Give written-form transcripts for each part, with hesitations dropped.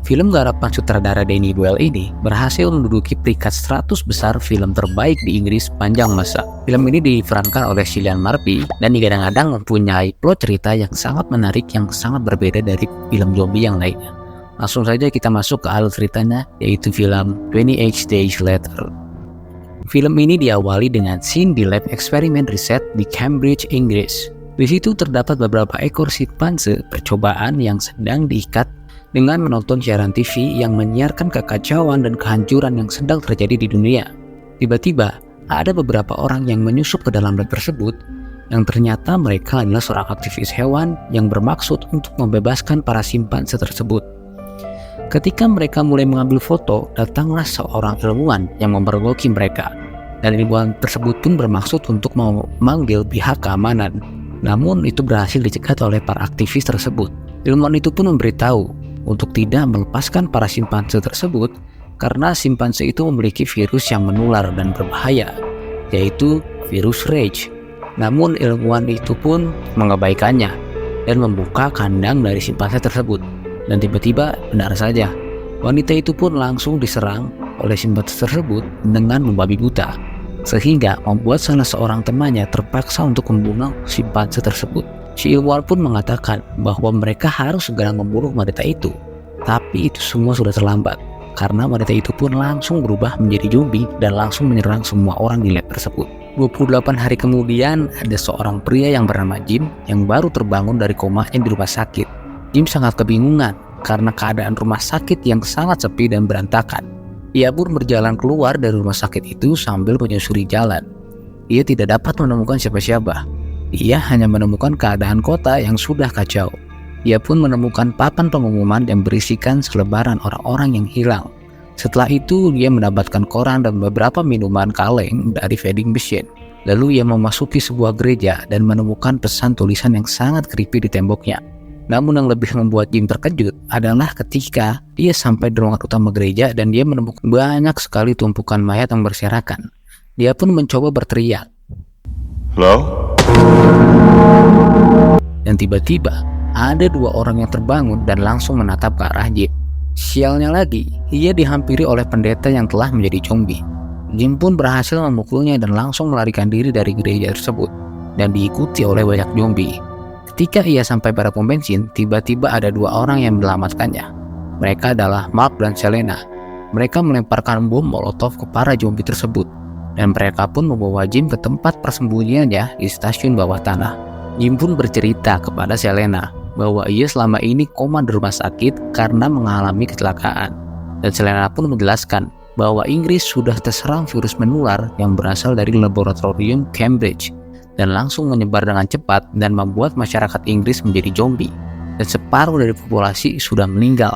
Film garapan sutradara Danny Boyle ini berhasil menduduki peringkat 100 besar film terbaik di Inggris sepanjang masa. Film ini diperankan oleh Cillian Murphy dan digadang-gadang mempunyai plot cerita yang sangat menarik yang sangat berbeda dari film zombie yang lainnya. Langsung saja kita masuk ke alur ceritanya, yaitu film 28 Days Later. Film ini diawali dengan scene di lab eksperimen riset di Cambridge, Inggris. Di situ terdapat beberapa ekor simpanse percobaan yang sedang diikat dengan menonton siaran TV yang menyiarkan kekacauan dan kehancuran yang sedang terjadi di dunia. Tiba-tiba, ada beberapa orang yang menyusup ke dalam lab tersebut yang ternyata mereka adalah seorang aktivis hewan yang bermaksud untuk membebaskan para simpanse tersebut. Ketika mereka mulai mengambil foto, datanglah seorang ilmuwan yang memergoki mereka. Dan ilmuwan tersebut pun bermaksud untuk memanggil pihak keamanan. Namun itu berhasil dicegat oleh para aktivis tersebut. Ilmuwan itu pun memberitahu untuk tidak melepaskan para simpanse tersebut karena simpanse itu memiliki virus yang menular dan berbahaya, yaitu virus rage. Namun ilmuwan itu pun mengabaikannya dan membuka kandang dari simpanse tersebut. Dan tiba-tiba benar saja, wanita itu pun langsung diserang oleh simpanse tersebut dengan membabi buta, sehingga membuat salah seorang temannya terpaksa untuk membunuh simpanse tersebut. Si ilmuwan pun mengatakan bahwa mereka harus segera membunuh wanita itu. Tapi itu semua sudah terlambat, karena wanita itu pun langsung berubah menjadi zombie dan langsung menyerang semua orang di lab tersebut. 28 hari kemudian, ada seorang pria yang bernama Jim yang baru terbangun dari komanya di rumah sakit. Jim sangat kebingungan karena keadaan rumah sakit yang sangat sepi dan berantakan. Ia pun berjalan keluar dari rumah sakit itu sambil menyusuri jalan. Ia tidak dapat menemukan siapa-siapa. Ia hanya menemukan keadaan kota yang sudah kacau. Ia pun menemukan papan pengumuman yang berisikan selebaran orang-orang yang hilang. Setelah itu, dia mendapatkan koran dan beberapa minuman kaleng dari vending machine. Lalu ia memasuki sebuah gereja dan menemukan pesan tulisan yang sangat creepy di temboknya. Namun yang lebih membuat Jim terkejut adalah ketika dia sampai di ruangan utama gereja dan dia menemukan banyak sekali tumpukan mayat yang berserakan. Dia pun mencoba berteriak. Hello? Dan tiba-tiba ada dua orang yang terbangun dan langsung menatap ke arah Jim. Sialnya lagi, ia dihampiri oleh pendeta yang telah menjadi zombie. Jim pun berhasil memukulnya dan langsung melarikan diri dari gereja tersebut dan diikuti oleh banyak zombie. Ketika ia sampai pada pom bensin, tiba-tiba ada dua orang yang menyelamatkannya. Mereka adalah Mark dan Selena. Mereka melemparkan bom molotov ke para zombie tersebut. Dan mereka pun membawa Jim ke tempat persembunyiannya di stasiun bawah tanah. Jim pun bercerita kepada Selena bahwa ia selama ini koma di rumah sakit karena mengalami kecelakaan. Dan Selena pun menjelaskan bahwa Inggris sudah terserang virus menular yang berasal dari laboratorium Cambridge dan langsung menyebar dengan cepat dan membuat masyarakat Inggris menjadi zombie. Dan separuh dari populasi sudah meninggal.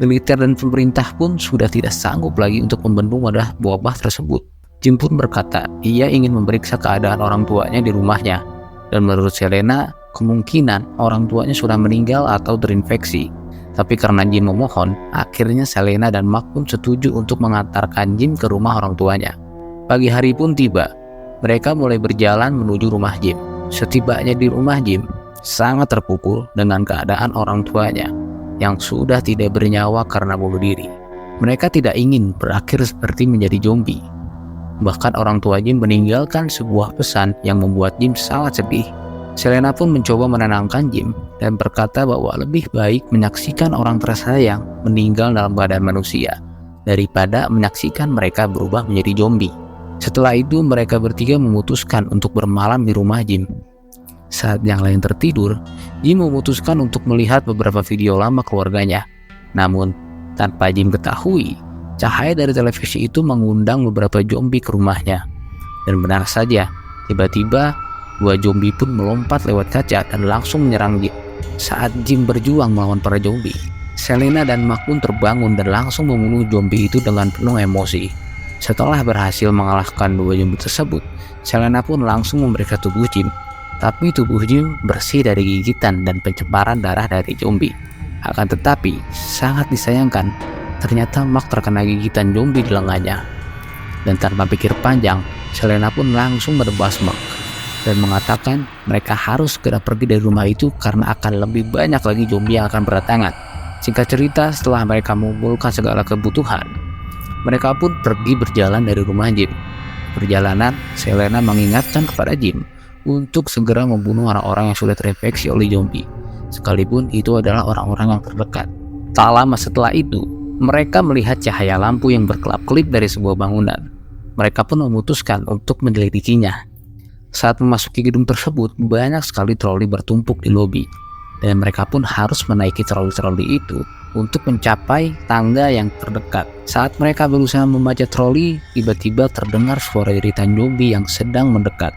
Militer dan pemerintah pun sudah tidak sanggup lagi untuk membendung wabah tersebut. Jim pun berkata ia ingin memeriksa keadaan orang tuanya di rumahnya. Dan menurut Selena, kemungkinan orang tuanya sudah meninggal atau terinfeksi. Tapi karena Jim memohon, akhirnya Selena dan Mark pun setuju untuk mengantarkan Jim ke rumah orang tuanya. Pagi hari pun tiba. Mereka mulai berjalan menuju rumah Jim. Setibanya di rumah Jim, sangat terpukul dengan keadaan orang tuanya yang sudah tidak bernyawa karena bunuh diri. Mereka tidak ingin berakhir seperti menjadi zombie. Bahkan orang tua Jim meninggalkan sebuah pesan yang membuat Jim sangat sedih. Selena pun mencoba menenangkan Jim dan berkata bahwa lebih baik menyaksikan orang tersayang meninggal dalam badan manusia daripada menyaksikan mereka berubah menjadi zombie. Setelah itu mereka bertiga memutuskan untuk bermalam di rumah Jim. Saat yang lain tertidur, Jim memutuskan untuk melihat beberapa video lama keluarganya. Namun tanpa Jim ketahui, cahaya dari televisi itu mengundang beberapa zombie ke rumahnya. Dan benar saja, tiba-tiba dua zombie pun melompat lewat kaca dan langsung menyerang Jim. Saat Jim berjuang melawan para zombie, Selena dan Mark pun terbangun dan langsung membunuh zombie itu dengan penuh emosi. Setelah berhasil mengalahkan dua zombie tersebut, Selena pun langsung memeriksa tubuh Jim. Tapi tubuh Jim bersih dari gigitan dan pencemaran darah dari zombie. Akan tetapi, sangat disayangkan, ternyata Mark terkena gigitan zombie di lengannya. Dan tanpa pikir panjang, Selena pun langsung menebas Mark dan mengatakan mereka harus segera pergi dari rumah itu karena akan lebih banyak lagi zombie yang akan berdatangan. Singkat cerita, setelah mereka mengumpulkan segala kebutuhan, mereka pun pergi berjalan dari rumah Jim. Perjalanan, Selena mengingatkan kepada Jim untuk segera membunuh orang-orang yang sudah terinfeksi oleh zombie, sekalipun itu adalah orang-orang yang terdekat. Tak lama setelah itu, mereka melihat cahaya lampu yang berkelap-kelip dari sebuah bangunan. Mereka pun memutuskan untuk menyelidikinya. Saat memasuki gedung tersebut, banyak sekali troli bertumpuk di lobi, dan mereka pun harus menaiki troli-troli itu untuk mencapai tangga yang terdekat. Saat mereka berusaha memanjat troli, tiba-tiba terdengar suara jeritan zombie yang sedang mendekat.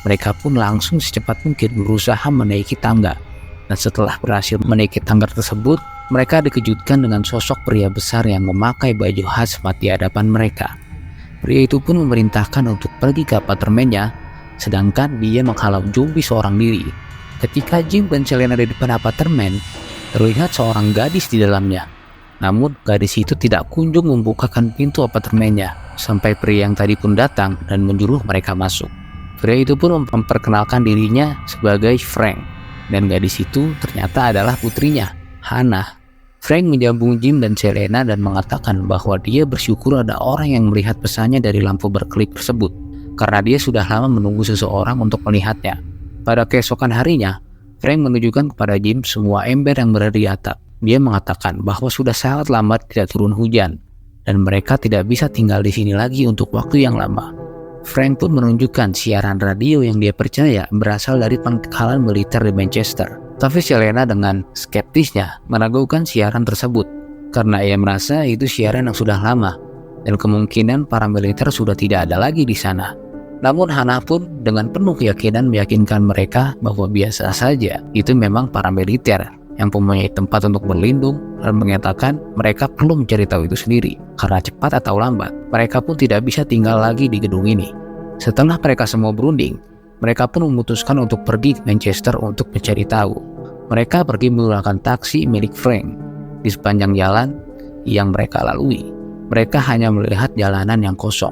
Mereka pun langsung secepat mungkin berusaha menaiki tangga. Dan setelah berhasil menaiki tangga tersebut, mereka dikejutkan dengan sosok pria besar yang memakai baju hazmat di hadapan mereka. Pria itu pun memerintahkan untuk pergi ke apartemennya, sedangkan dia menghalau zombie seorang diri. Ketika Jim dan Selena di depan apartemen, terlihat seorang gadis di dalamnya. Namun gadis itu tidak kunjung membukakan pintu apartemennya, sampai pria yang tadi pun datang dan menyuruh mereka masuk. Pria itu pun memperkenalkan dirinya sebagai Frank, dan gadis itu ternyata adalah putrinya, Hannah. Frank menyambung Jim dan Selena dan mengatakan bahwa dia bersyukur ada orang yang melihat pesannya dari lampu berkelip tersebut, karena dia sudah lama menunggu seseorang untuk melihatnya. Pada keesokan harinya, Frank menunjukkan kepada Jim semua ember yang berada di atap. Dia mengatakan bahwa sudah sangat lama tidak turun hujan, dan mereka tidak bisa tinggal di sini lagi untuk waktu yang lama. Frank pun menunjukkan siaran radio yang dia percaya berasal dari pangkalan militer di Manchester. Tapi Selena dengan skeptisnya meragukan siaran tersebut, karena ia merasa itu siaran yang sudah lama, dan kemungkinan para militer sudah tidak ada lagi di sana. Namun Hannah pun dengan penuh keyakinan meyakinkan mereka bahwa biasa saja itu memang para militer yang mempunyai tempat untuk berlindung, dan mengatakan mereka perlu mencari tahu itu sendiri, karena cepat atau lambat mereka pun tidak bisa tinggal lagi di gedung ini. Setelah mereka semua berunding, mereka pun memutuskan untuk pergi ke Manchester untuk mencari tahu. Mereka pergi menggunakan taksi milik Frank. Di sepanjang jalan yang mereka lalui, mereka hanya melihat jalanan yang kosong,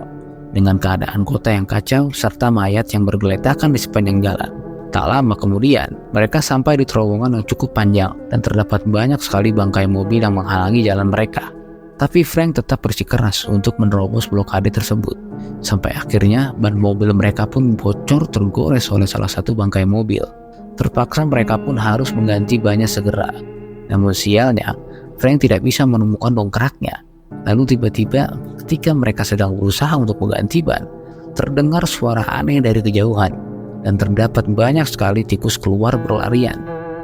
dengan keadaan kota yang kacau serta mayat yang bergeletakan di sepanjang jalan. Tak lama kemudian, mereka sampai di terowongan yang cukup panjang dan terdapat banyak sekali bangkai mobil yang menghalangi jalan mereka. Tapi Frank tetap bersikeras untuk menerobos blokade tersebut. Sampai akhirnya ban mobil mereka pun bocor tergores oleh salah satu bangkai mobil. Terpaksa mereka pun harus mengganti bannya segera. Namun sialnya, Frank tidak bisa menemukan dongkraknya. Lalu tiba-tiba ketika mereka sedang berusaha untuk mengganti ban, terdengar suara aneh dari kejauhan, dan terdapat banyak sekali tikus keluar berlarian.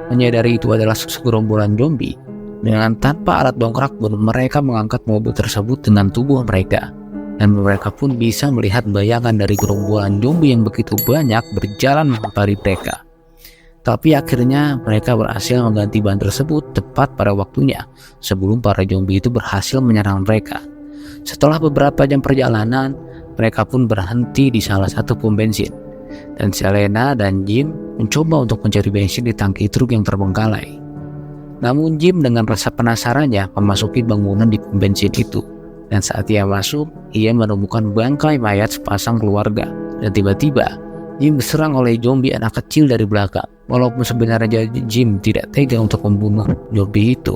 Menyadari itu adalah segerombolan zombie, dengan tanpa alat dongkrak pun mereka mengangkat mobil tersebut dengan tubuh mereka, dan mereka pun bisa melihat bayangan dari gerombolan zombie yang begitu banyak berjalan menghampiri mereka. Tapi akhirnya mereka berhasil mengganti ban tersebut tepat pada waktunya sebelum para zombie itu berhasil menyerang mereka. Setelah beberapa jam perjalanan, mereka pun berhenti di salah satu pom bensin, dan Selena dan Jim mencoba untuk mencari bensin di tangki truk yang terbengkalai. Namun Jim dengan rasa penasarannya memasuki bangunan di pom bensin itu, dan saat ia masuk, ia menemukan bangkai mayat sepasang keluarga, dan tiba-tiba Jim diserang oleh zombie anak kecil dari belakang. Walaupun sebenarnya Jim tidak tega untuk membunuh zombie itu,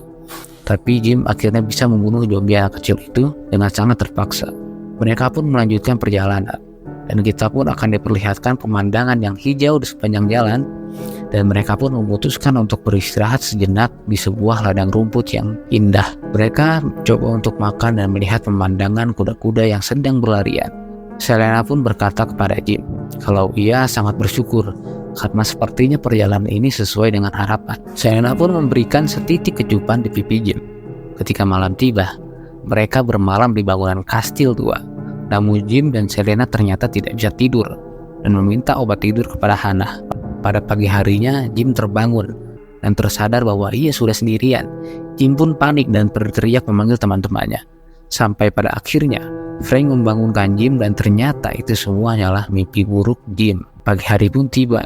tapi Jim akhirnya bisa membunuh zombie anak kecil itu dengan sangat terpaksa. Mereka pun melanjutkan perjalanan, dan kita pun akan diperlihatkan pemandangan yang hijau di sepanjang jalan, dan mereka pun memutuskan untuk beristirahat sejenak di sebuah ladang rumput yang indah. Mereka coba untuk makan dan melihat pemandangan kuda-kuda yang sedang berlarian. Selena pun berkata kepada Jim kalau ia sangat bersyukur karena sepertinya perjalanan ini sesuai dengan harapan. Selena pun memberikan setitik kecupan di pipi Jim. Ketika malam tiba, mereka bermalam di bangunan kastil tua. Namun Jim dan Selena ternyata tidak bisa tidur dan meminta obat tidur kepada Hannah. Pada pagi harinya, Jim terbangun dan tersadar bahwa ia sudah sendirian. Jim pun panik dan berteriak memanggil teman-temannya. Sampai pada akhirnya, Frank membangunkan Jim dan ternyata itu semua hanyalah mimpi buruk Jim. Pagi hari pun tiba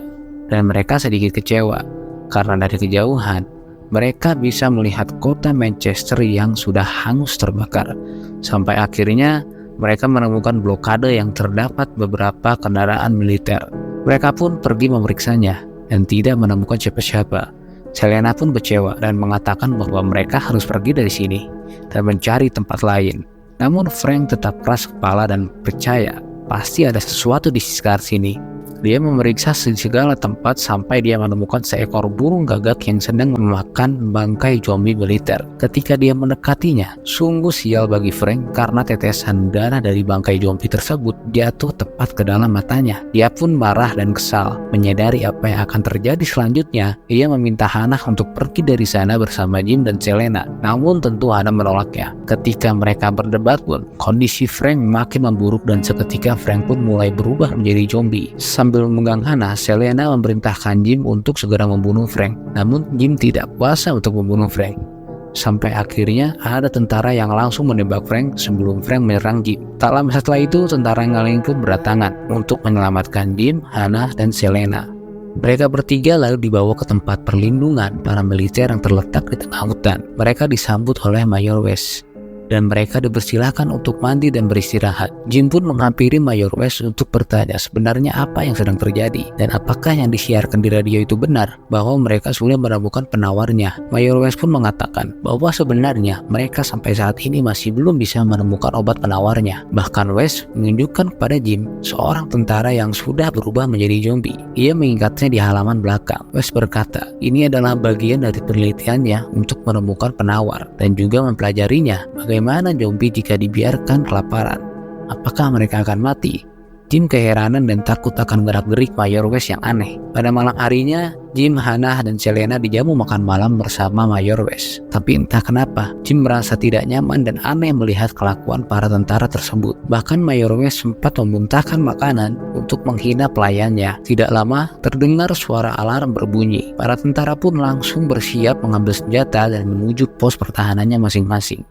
dan mereka sedikit kecewa karena dari kejauhan mereka bisa melihat kota Manchester yang sudah hangus terbakar. Sampai akhirnya mereka menemukan blokade yang terdapat beberapa kendaraan militer. Mereka pun pergi memeriksanya dan tidak menemukan siapa-siapa. Selena pun kecewa dan mengatakan bahwa mereka harus pergi dari sini dan mencari tempat lain. Namun Frank tetap keras kepala dan percaya pasti ada sesuatu di sekitar sini. Dia memeriksa segala tempat sampai dia menemukan seekor burung gagak yang sedang memakan bangkai zombie militer. Ketika dia mendekatinya, sungguh sial bagi Frank karena tetesan darah dari bangkai zombie tersebut jatuh tepat ke dalam matanya. Dia pun marah dan kesal. Menyadari apa yang akan terjadi selanjutnya, ia meminta Hannah untuk pergi dari sana bersama Jim dan Selena. Namun tentu Hannah menolaknya. Ketika mereka berdebat pun, kondisi Frank makin memburuk dan seketika Frank pun mulai berubah menjadi zombie. Sambil memegang Hannah, Selena memerintahkan Jim untuk segera membunuh Frank. Namun Jim tidak kuasa untuk membunuh Frank. Sampai akhirnya ada tentara yang langsung menembak Frank sebelum Frank menyerang Jim. Tak lama setelah itu, tentara yang lain pun berdatangan untuk menyelamatkan Jim, Hannah, dan Selena. Mereka bertiga lalu dibawa ke tempat perlindungan para militer yang terletak di tengah hutan. Mereka disambut oleh Mayor West dan mereka dipersilakan untuk mandi dan beristirahat. Jim pun menghampiri Mayor West untuk bertanya sebenarnya apa yang sedang terjadi dan apakah yang disiarkan di radio itu benar bahwa mereka sudah menemukan penawarnya. Mayor West pun mengatakan bahwa sebenarnya mereka sampai saat ini masih belum bisa menemukan obat penawarnya. Bahkan West menunjukkan kepada Jim seorang tentara yang sudah berubah menjadi zombie. Ia mengikatnya di halaman belakang. West berkata, ini adalah bagian dari penelitiannya untuk menemukan penawar dan juga mempelajarinya bagaimana zombie jika dibiarkan kelaparan. Apakah mereka akan mati? Jim keheranan dan takut akan gerak-gerik Mayor West yang aneh. Pada malam harinya, Jim, Hannah, dan Selena dijamu makan malam bersama Mayor West. Tapi entah kenapa, Jim merasa tidak nyaman dan aneh melihat kelakuan para tentara tersebut. Bahkan Mayor West sempat memuntahkan makanan untuk menghina pelayannya. Tidak lama, terdengar suara alarm berbunyi. Para tentara pun langsung bersiap mengambil senjata dan menuju pos pertahanannya masing-masing.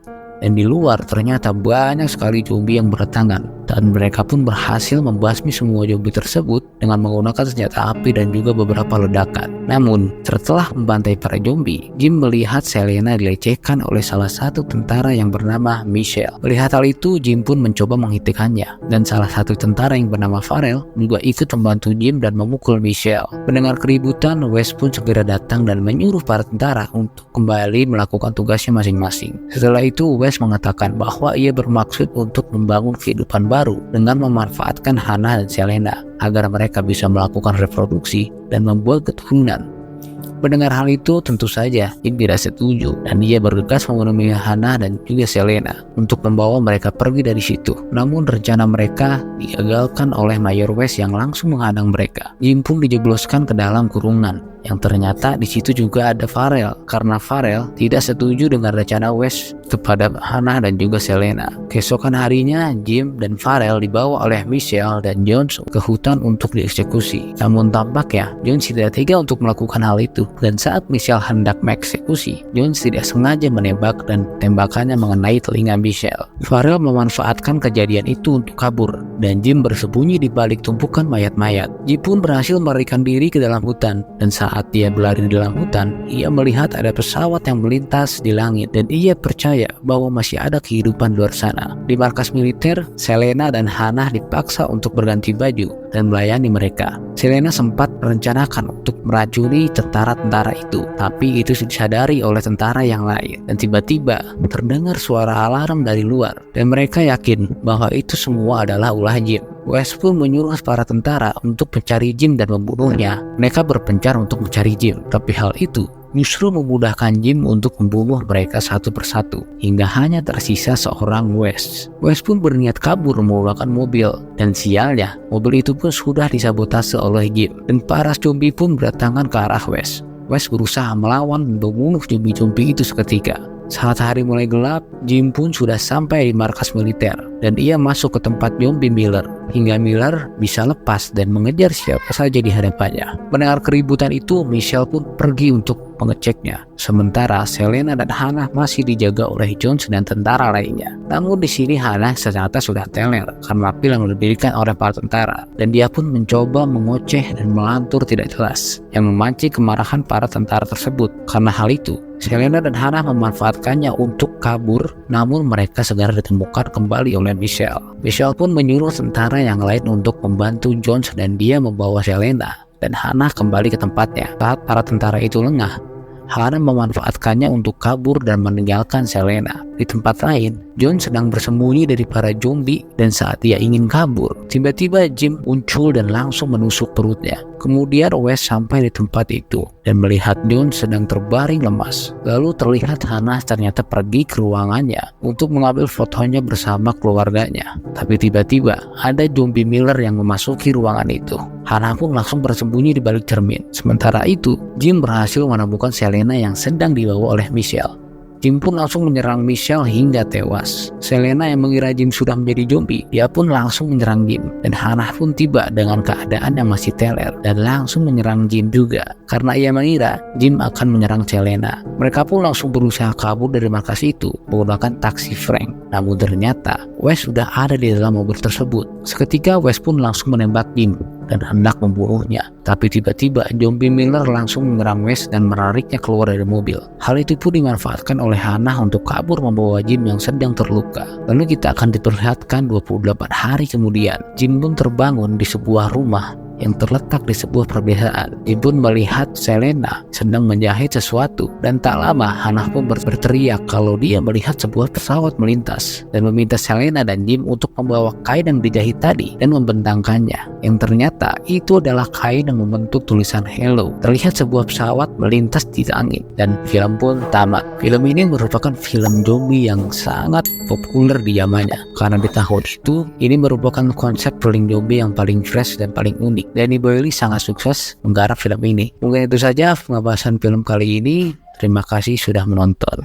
Dan di luar ternyata banyak sekali zombie yang berdatangan dan mereka pun berhasil membasmi semua zombie tersebut dengan menggunakan senjata api dan juga beberapa ledakan. Namun setelah membantai para zombie, Jim melihat Selena dilecehkan oleh salah satu tentara yang bernama Michelle. Melihat hal itu, Jim pun mencoba menghentikannya dan salah satu tentara yang bernama Farrell juga ikut membantu Jim dan memukul Michelle. Mendengar keributan, West pun segera datang dan menyuruh para tentara untuk kembali melakukan tugasnya masing-masing. Setelah itu West mengatakan bahwa ia bermaksud untuk membangun kehidupan baru dengan memanfaatkan Hannah dan Selena agar mereka bisa melakukan reproduksi dan membuat keturunan. Mendengar hal itu, tentu saja Jim tidak setuju dan ia bergegas memenuhi Hannah dan juga Selena untuk membawa mereka pergi dari situ. Namun rencana mereka digagalkan oleh Mayor West yang langsung menghadang mereka. Jim pun dijebloskan ke dalam kurungan. Yang ternyata di situ juga ada Farrell karena Farrell tidak setuju dengan rencana West kepada Hannah dan juga Selena. Keesokan harinya, Jim dan Farrell dibawa oleh Michelle dan Jones ke hutan untuk dieksekusi. Namun tampaknya Jones tidak tega untuk melakukan hal itu dan saat Michelle hendak mengeksekusi, Jones tidak sengaja menembak dan tembakannya mengenai telinga Michelle. Farrell memanfaatkan kejadian itu untuk kabur dan Jim bersembunyi di balik tumpukan mayat-mayat. Jim pun berhasil melarikan diri ke dalam hutan dan saat dia berlari di dalam hutan, ia melihat ada pesawat yang melintas di langit dan ia percaya bahwa masih ada kehidupan di luar sana. Di markas militer, Selena dan Hannah dipaksa untuk berganti baju dan melayani mereka. Selena sempat merencanakan untuk meracuni tentara-tentara itu, tapi itu disadari oleh tentara yang lain. Dan tiba-tiba terdengar suara alarm dari luar dan mereka yakin bahwa itu semua adalah ulah Jim. West pun menyuruh para tentara untuk mencari Jim dan membunuhnya. Mereka berpencar untuk mencari Jim, tapi hal itu justru memudahkan Jim untuk membunuh mereka satu persatu hingga hanya tersisa seorang West. West pun berniat kabur menggunakan mobil dan sialnya mobil itu pun sudah disabotase oleh Jim dan para zombie pun berdatangan ke arah West. West berusaha melawan dan membunuh zombie-zombie itu seketika. Saat hari mulai gelap, Jim pun sudah sampai di markas militer dan ia masuk ke tempat zombie Miller hingga Miller bisa lepas dan mengejar siapa saja di hadapannya. Mendengar keributan itu, Michelle pun pergi untuk mengeceknya. Sementara Selena dan Hannah masih dijaga oleh Jones dan tentara lainnya. Namun di sini Hannah ternyata sudah teler karena pil yang didirikan oleh para tentara dan dia pun mencoba mengoceh dan melantur tidak jelas yang memancing kemarahan para tentara tersebut. Karena hal itu, Selena dan Hannah memanfaatkannya untuk kabur, namun mereka segera ditemukan kembali oleh Michelle. Michelle pun menyuruh tentara yang lain untuk membantu Jones dan dia membawa Selena dan Hannah kembali ke tempatnya. Saat para tentara itu lengah, Hana memanfaatkannya untuk kabur dan meninggalkan Selena. Di tempat lain, John sedang bersembunyi dari para zombie dan saat ia ingin kabur, tiba-tiba Jim muncul dan langsung menusuk perutnya. Kemudian Wes sampai di tempat itu dan melihat John sedang terbaring lemas. Lalu terlihat Hana ternyata pergi ke ruangannya untuk mengambil fotonya bersama keluarganya. Tapi tiba-tiba ada zombie Miller yang memasuki ruangan itu. Hana pun langsung bersembunyi di balik cermin. Sementara itu, Jim berhasil menemukan Selena yang sedang dibawa oleh Michelle. Jim pun langsung menyerang Michelle hingga tewas. Selena yang mengira Jim sudah menjadi zombie, dia pun langsung menyerang Jim. Dan Hannah pun tiba dengan keadaan yang masih teler dan langsung menyerang Jim juga. Karena ia mengira Jim akan menyerang Selena. Mereka pun langsung berusaha kabur dari markas itu menggunakan taksi Frank. Namun ternyata Wes sudah ada di dalam mobil tersebut. Seketika Wes pun langsung menembak Jim dan hendak membunuhnya. Tapi tiba-tiba zombie Miller langsung menyerang Wes dan menariknya keluar dari mobil. Hal itu pun dimanfaatkan oleh Hannah untuk kabur membawa Jim yang sedang terluka. Lalu kita akan diperlihatkan 28 hari kemudian. Jim pun terbangun di sebuah rumah yang terletak di sebuah perbedaan. Jim pun melihat Selena sedang menjahit sesuatu dan tak lama Hannah pun berteriak kalau dia melihat sebuah pesawat melintas dan meminta Selena dan Jim untuk membawa kain yang dijahit tadi dan membentangkannya. Yang ternyata itu adalah kain yang membentuk tulisan Hello. Terlihat sebuah pesawat melintas di langit dan film pun tamat. Film ini merupakan film zombie yang sangat populer di zamannya karena di tahun itu ini merupakan konsep film zombie yang paling fresh dan paling unik. Danny Boyle sangat sukses menggarap film ini. Mungkin itu saja pembahasan film kali ini. Terima kasih sudah menonton.